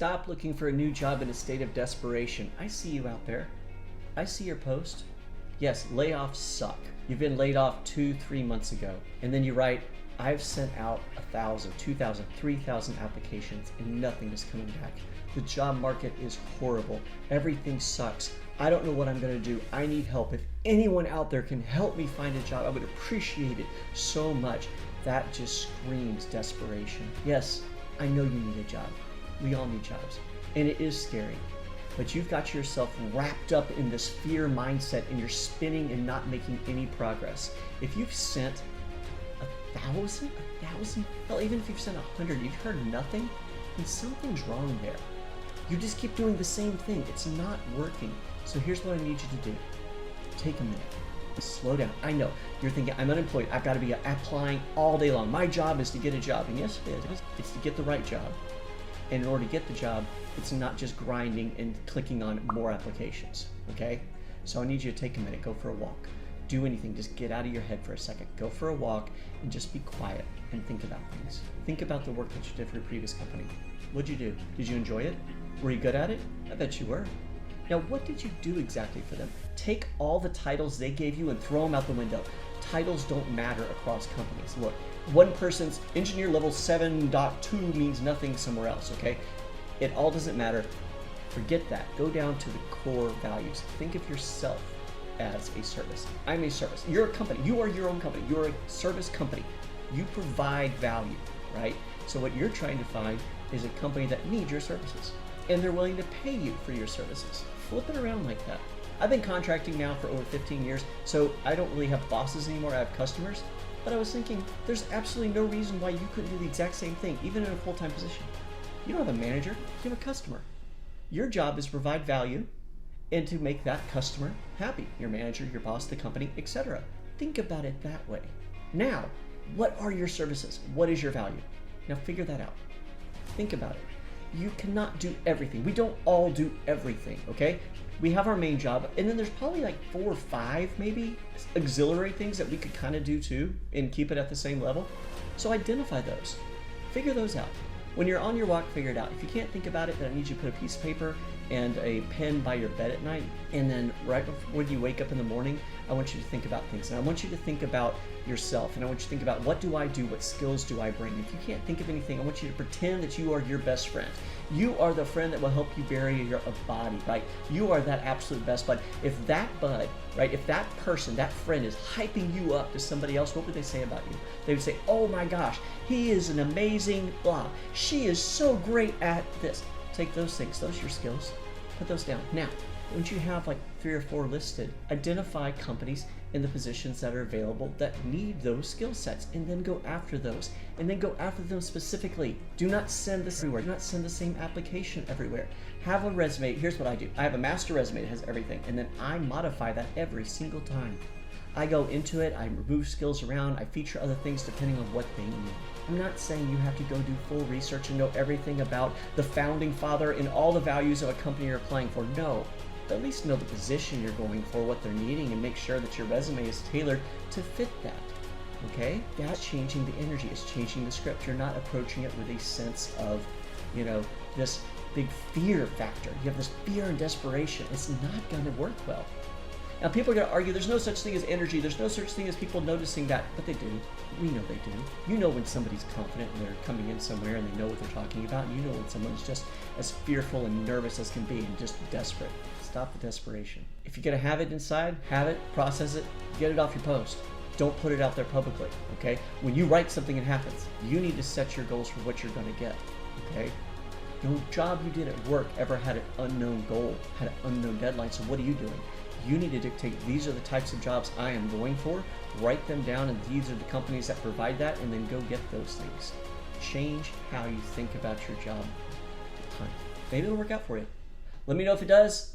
Stop looking for a new job in a state of desperation. I see you out there. I see your post. Yes, layoffs suck. You've been laid off 2-3 months ago. And then you write, I've sent out 1,000, 2,000, 3,000 applications and nothing is coming back. The job market is horrible. Everything sucks. I don't know what I'm gonna do. I need help. If anyone out there can help me find a job, I would appreciate it so much. That just screams desperation. Yes, I know you need a job. We all need jobs. And it is scary. But you've got yourself wrapped up in this fear mindset and you're spinning and not making any progress. If you've sent 1,000, hell, even if you've sent 100, you've heard nothing, then something's wrong there. You just keep doing the same thing. It's not working. So here's what I need you to do. Take a minute. Slow down. I know. You're thinking, I'm unemployed. I've got to be applying all day long. My job is to get a job. And yes, it is. It's to get the right job. And in order to get the job, it's not just grinding and clicking on more applications. Okay? So I need you to take a minute. Go for a walk. Do anything. Just get out of your head for a second. Go for a walk and just be quiet and think about things. Think about the work that you did for your previous company. What'd you do? Did you enjoy it? Were you good at it? I bet you were. Now, what did you do exactly for them? Take all the titles they gave you and throw them out the window. Titles don't matter across companies. Look, one person's engineer level 7.2 means nothing somewhere else, okay? It all doesn't matter. Forget that. Go down to the core values. Think of yourself as a service. I'm a service. You're a company. You are your own company. You're a service company. You provide value, right? So what you're trying to find is a company that needs your services and they're willing to pay you for your services. Flip it around like that. I've been contracting now for over 15 years, so I don't really have bosses anymore. I have customers. But I was thinking, there's absolutely no reason why you couldn't do the exact same thing, even in a full-time position. You don't have a manager, you have a customer. Your job is to provide value and to make that customer happy. Your manager, your boss, the company, etc. Think about it that way. Now, what are your services? What is your value? Now figure that out. Think about it. You cannot do everything. We don't all do everything, okay? We have our main job, and then there's probably like 4 or 5 maybe auxiliary things that we could kind of do too and keep it at the same level. So identify those. Figure those out. When you're on your walk, figure it out. If you can't think about it, then I need you to put a piece of paper and a pen by your bed at night, and then right before when you wake up in the morning, I want you to think about things. And I want you to think about yourself, and I want you to think about, what do I do? What skills do I bring? If you can't think of anything, I want you to pretend that you are your best friend. You are the friend that will help you bury a body, right? You are that absolute best bud. If that bud, right, if that person, that friend is hyping you up to somebody else, what would they say about you? They would say, oh my gosh, he is an amazing blah. She is so great at this. Take those things, those are your skills. Put those down. Now, once you have like 3 or 4 listed, identify companies in the positions that are available that need those skill sets, and then go after those, and then go after them specifically. Do not send this everywhere. Do not send the same application everywhere. Have a resume. Here's what I do. I have a master resume that has everything, and then I modify that every single time. I go into it, I remove skills around, I feature other things depending on what they need. I'm not saying you have to go do full research and know everything about the founding father and all the values of a company you're applying for. No. But at least know the position you're going for, what they're needing, and make sure that your resume is tailored to fit that. Okay? That's changing the energy. It's changing the script. You're not approaching it with a sense of, this big fear factor. You have this fear and desperation. It's not going to work well. Now, people are going to argue there's no such thing as energy. There's no such thing as people noticing that. But they do. We know they do. You know when somebody's confident and they're coming in somewhere and they know what they're talking about. And you know when someone's just as fearful and nervous as can be and just desperate. Stop the desperation. If you're going to have it inside, have it, process it, get it off your post. Don't put it out there publicly, okay? When you write something, it happens. You need to set your goals for what you're going to get, okay? No job you did at work ever had an unknown goal, had an unknown deadline. So what are you doing? You need to dictate, these are the types of jobs I am going for, write them down, and these are the companies that provide that, and then go get those things. Change how you think about your job. Maybe it'll work out for you. Let me know if it does.